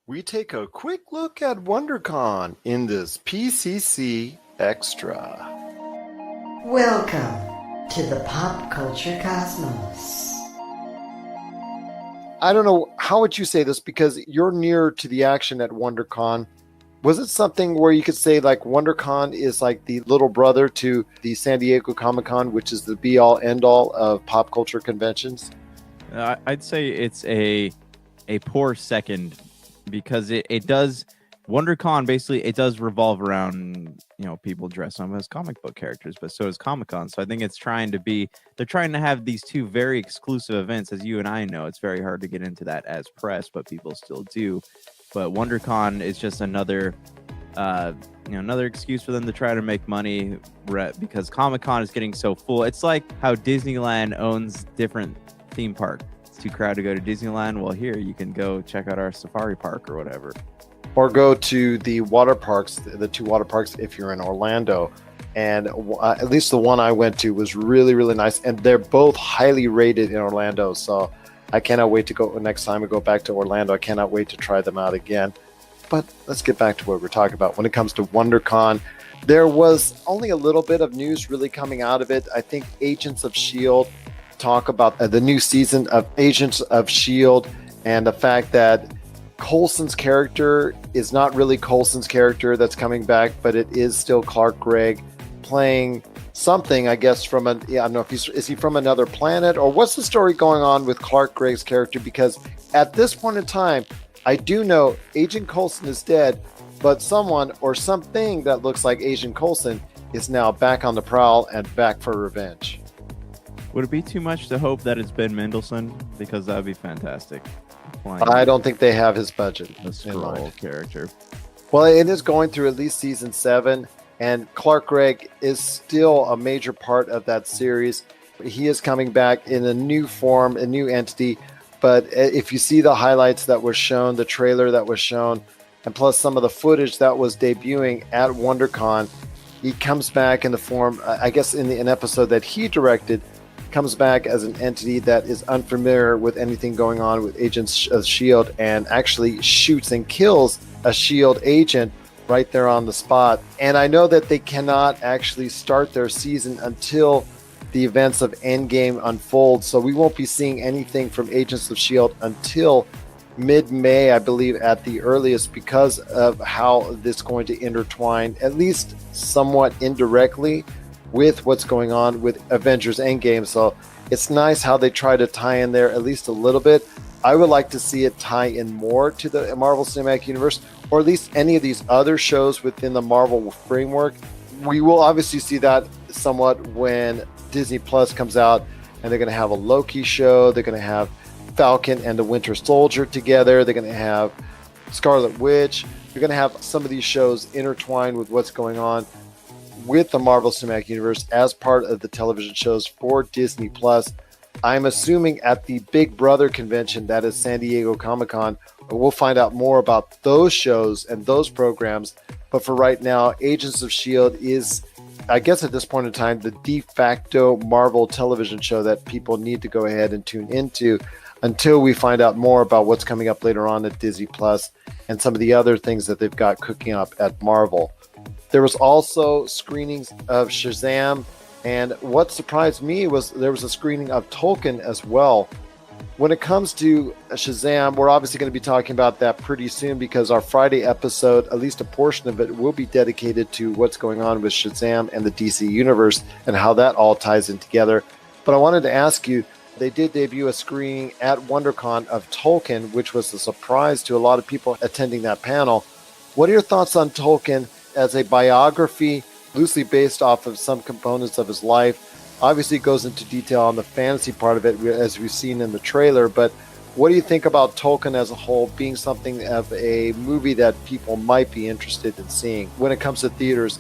We take a quick look at Wondercon in this PCC Extra. Welcome to the pop culture cosmos. I don't know, how would you say this, because you're near to the action at Wondercon. Was it something where you could say like WonderCon is like the little brother to the San Diego Comic-Con, which is the be-all, end-all of pop culture conventions? I'd say it's a poor second, because it does WonderCon basically it does revolve around people dressed up as comic book characters, but so is Comic-Con. So I think they're trying to have these two very exclusive events. As you and I know, it's very hard to get into that as press, but people still do. But WonderCon is just another another excuse for them to try to make money, because Comic-Con is getting so full. It's like how Disneyland owns different theme parks. It's too crowded to go to Disneyland. Well, here you can go check out our safari park or whatever. Or go to the water parks, the two water parks if you're in Orlando. And at least the one I went to was really, really nice. And they're both highly rated in Orlando. So I cannot wait to go next time I go back to Orlando. I cannot wait to try them out again. But let's get back to what we're talking about. When it comes to WonderCon, there was only a little bit of news really coming out of it. I think Agents of S.H.I.E.L.D. talk about the new season of Agents of S.H.I.E.L.D. and the fact that Coulson's character is not really Coulson's character that's coming back, but it is still Clark Gregg playing something, I guess, from I don't know if is he from another planet, or what's the story going on with Clark Gregg's character? Because at this point in time, I do know Agent Coulson is dead, but someone or something that looks like Agent Coulson is now back on the prowl and back for revenge. Would it be too much to hope that it's Ben Mendelsohn? Because that would be fantastic. I don't think they have his budget. The Skrull character. Well, it is going through at least season 7, and Clark Gregg is still a major part of that series. He is coming back in a new form, a new entity. But if you see the highlights that were shown, the trailer that was shown, and plus some of the footage that was debuting at WonderCon, he comes back in the form, I guess in an episode that he directed, comes back as an entity that is unfamiliar with anything going on with Agents of S.H.I.E.L.D. and actually shoots and kills a S.H.I.E.L.D. agent right there on the spot. And I know that they cannot actually start their season until the events of Endgame unfold, so we won't be seeing anything from Agents of S.H.I.E.L.D. until mid-May, I believe, at the earliest, because of how this is going to intertwine, at least somewhat indirectly, with what's going on with Avengers Endgame. So it's nice how they try to tie in there at least a little bit. I would like to see it tie in more to the Marvel Cinematic Universe, or at least any of these other shows within the Marvel framework. We will obviously see that somewhat when Disney Plus comes out, and they're going to have a Loki show. They're going to have Falcon and the Winter Soldier together. They're going to have Scarlet Witch. They're going to have some of these shows intertwined with what's going on with the Marvel Cinematic Universe as part of the television shows for Disney Plus. I'm assuming at the Big Brother convention, that is San Diego Comic-Con, we'll find out more about those shows and those programs. But for right now, Agents of S.H.I.E.L.D. is, I guess at this point in time, the de facto Marvel television show that people need to go ahead and tune into until we find out more about what's coming up later on at Disney Plus and some of the other things that they've got cooking up at Marvel. There was also screenings of Shazam, and what surprised me was there was a screening of Tolkien as well. When it comes to Shazam, we're obviously going to be talking about that pretty soon, because our Friday episode, at least a portion of it, will be dedicated to what's going on with Shazam and the DC Universe and how that all ties in together. But I wanted to ask you, they did debut a screening at WonderCon of Tolkien, which was a surprise to a lot of people attending that panel. What are your thoughts on Tolkien as a biography, loosely based off of some components of his life? Obviously, it goes into detail on the fantasy part of it, as we've seen in the trailer, but what do you think about Tolkien as a whole being something of a movie that people might be interested in seeing when it comes to theaters?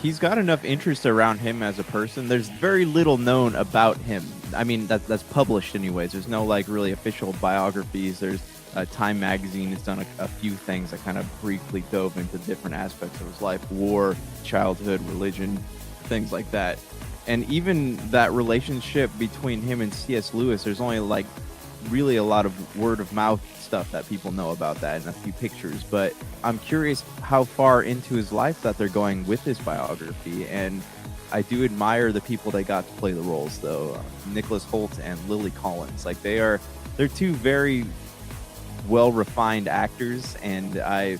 He's got enough interest around him as a person. There's very little known about him. I mean, that's published anyways. There's no really official biographies. There's Time Magazine has done a few things that kind of briefly dove into different aspects of his life: war, childhood, religion, things like that. And even that relationship between him and C.S. Lewis, there's only really a lot of word of mouth stuff that people know about that and a few pictures. But I'm curious how far into his life that they're going with this biography. And I do admire the people that got to play the roles, though. Nicholas Hoult and Lily Collins. Like, they're two very well-refined actors, and I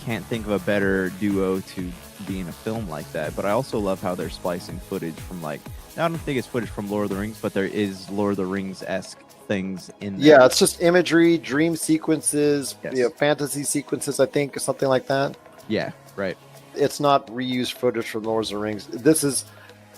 can't think of a better duo to be in a film like that. But I also love how they're splicing footage from, like, I don't think it's footage from Lord of the Rings, but there is Lord of the Rings-esque things in there. Yeah, it's just imagery, dream sequences, Yes. fantasy sequences, I think, or something like that. Yeah, right. It's not reused footage from Lord of the Rings. This is,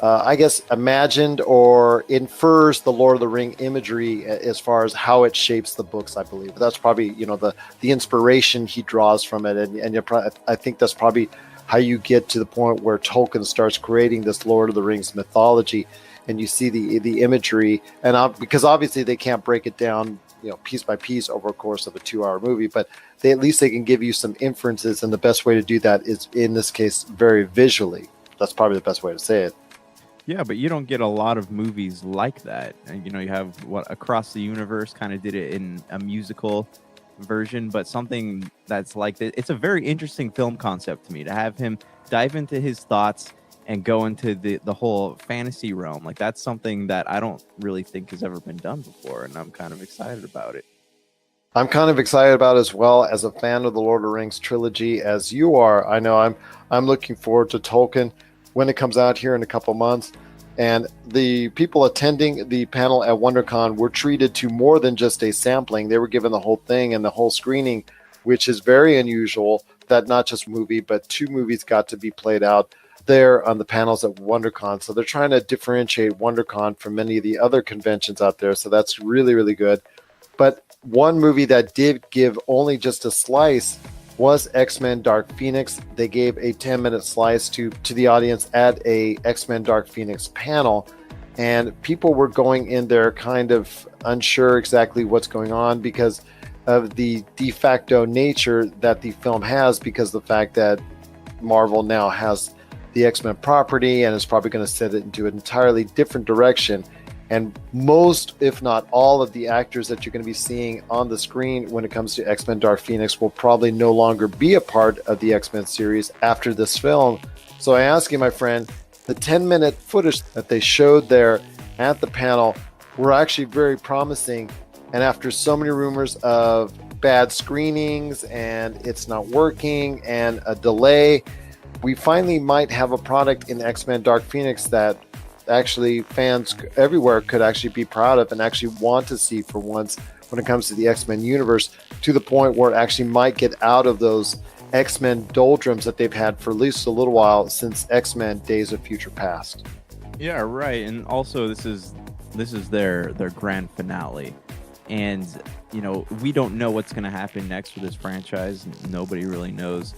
I guess, imagined or infers the Lord of the Ring imagery as far as how it shapes the books, I believe. That's probably, the inspiration he draws from it. And I think that's probably how you get to the point where Tolkien starts creating this Lord of the Rings mythology. And you see the imagery. And because obviously they can't break it down, piece by piece over a course of a 2-hour movie, but at least they can give you some inferences, and the best way to do that is, in this case, very visually. That's probably the best way to say it. Yeah, but you don't get a lot of movies like that. And, you have Across the Universe kind of did it in a musical version, but something that's like that. It's a very interesting film concept to me, to have him dive into his thoughts and go into the whole fantasy realm. Like, that's something that I don't really think has ever been done before, and I'm kind of excited about it. I'm kind of excited about it as well, as a fan of the Lord of the Rings trilogy, as you are. I know I'm looking forward to Tolkien when it comes out here in a couple months. And the people attending the panel at WonderCon were treated to more than just a sampling. They were given the whole thing and the whole screening, which is very unusual, that not just movie, but 2 movies got to be played out there on the panels at WonderCon. So they're trying to differentiate WonderCon from many of the other conventions out there. So that's really, really good. But one movie that did give only just a slice was X-Men Dark Phoenix. They gave a 10-minute slice to the audience at a X-Men Dark Phoenix panel. And people were going in there kind of unsure exactly what's going on because of the de facto nature that the film has, because of the fact that Marvel now has the X-Men property and is probably going to set it into an entirely different direction. And most, if not all, of the actors that you're going to be seeing on the screen when it comes to X-Men Dark Phoenix will probably no longer be a part of the X-Men series after this film. So I ask you, my friend, the 10-minute footage that they showed there at the panel were actually very promising. And after so many rumors of bad screenings and it's not working and a delay, we finally might have a product in X-Men Dark Phoenix that actually fans everywhere could actually be proud of and actually want to see for once when it comes to the X-Men universe, to the point where it actually might get out of those X-Men doldrums that they've had for at least a little while since X-Men Days of Future Past. Yeah, right. And also this is their grand finale. And, we don't know what's going to happen next with this franchise. Nobody really knows.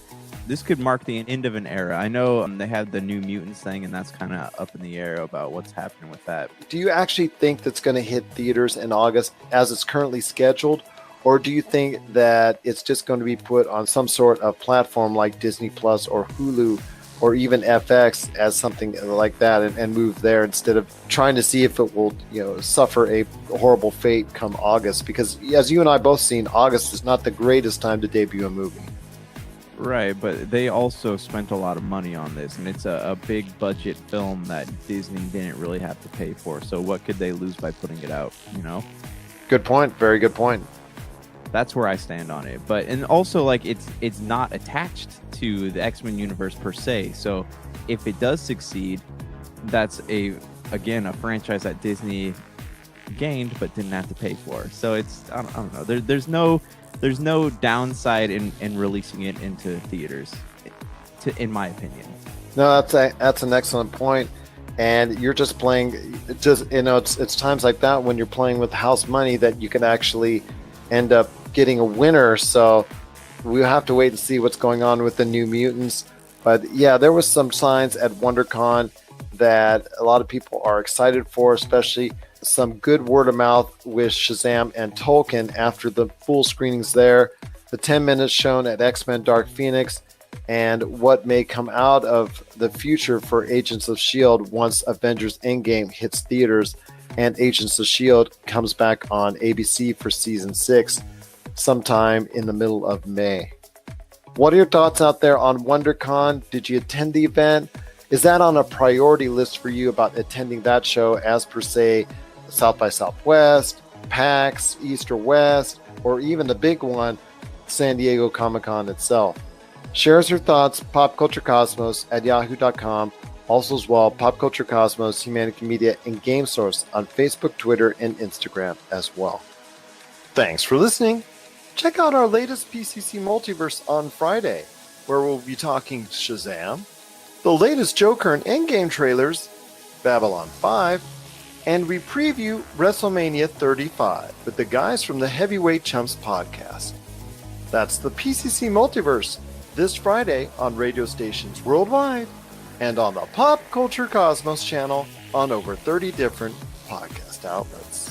This could mark the end of an era. I know they had the New Mutants thing, and that's kind of up in the air about what's happening with that. Do you actually think that's going to hit theaters in August as it's currently scheduled? Or do you think that it's just going to be put on some sort of platform like Disney Plus or Hulu or even FX as something like that and move there instead of trying to see if it will, suffer a horrible fate come August? Because as you and I both seen, August is not the greatest time to debut a movie. Right, but they also spent a lot of money on this, and it's a big budget film that Disney didn't really have to pay for. So what could they lose by putting it out, Good point. Very good point. That's where I stand on it. But and also, like, it's not attached to the X-Men universe per se. So if it does succeed, that's a franchise that Disney gained but didn't have to pay for. So it's I don't know. There's no downside in releasing it into theaters, in my opinion. No, that's an excellent point. And you're just playing, it's times like that when you're playing with house money that you can actually end up getting a winner. So we'll have to wait and see what's going on with the New Mutants. But yeah, there was some signs at WonderCon that a lot of people are excited for, especially some good word of mouth with Shazam and Tolkien after the full screenings there, the 10 minutes shown at X-Men Dark Phoenix, and what may come out of the future for Agents of S.H.I.E.L.D. once Avengers Endgame hits theaters. and Agents of S.H.I.E.L.D. comes back on ABC for season 6 sometime in the middle of May. What are your thoughts out there on WonderCon? Did you attend the event? Is that on a priority list for you about attending that show as per se South by Southwest, PAX, East or West, or even the big one, San Diego Comic-Con itself? Share us your thoughts, popculturecosmos@yahoo.com. Also as well, Pop Culture Cosmos, Humanity Media, and Game Source on Facebook, Twitter, and Instagram as well. Thanks for listening. Check out our latest PCC Multiverse on Friday, where we'll be talking Shazam, the latest Joker and Endgame trailers, Babylon 5, and we preview WrestleMania 35 with the guys from the Heavyweight Chumps podcast. That's the PCC Multiverse this Friday on radio stations worldwide and on the Pop Culture Cosmos channel on over 30 different podcast outlets.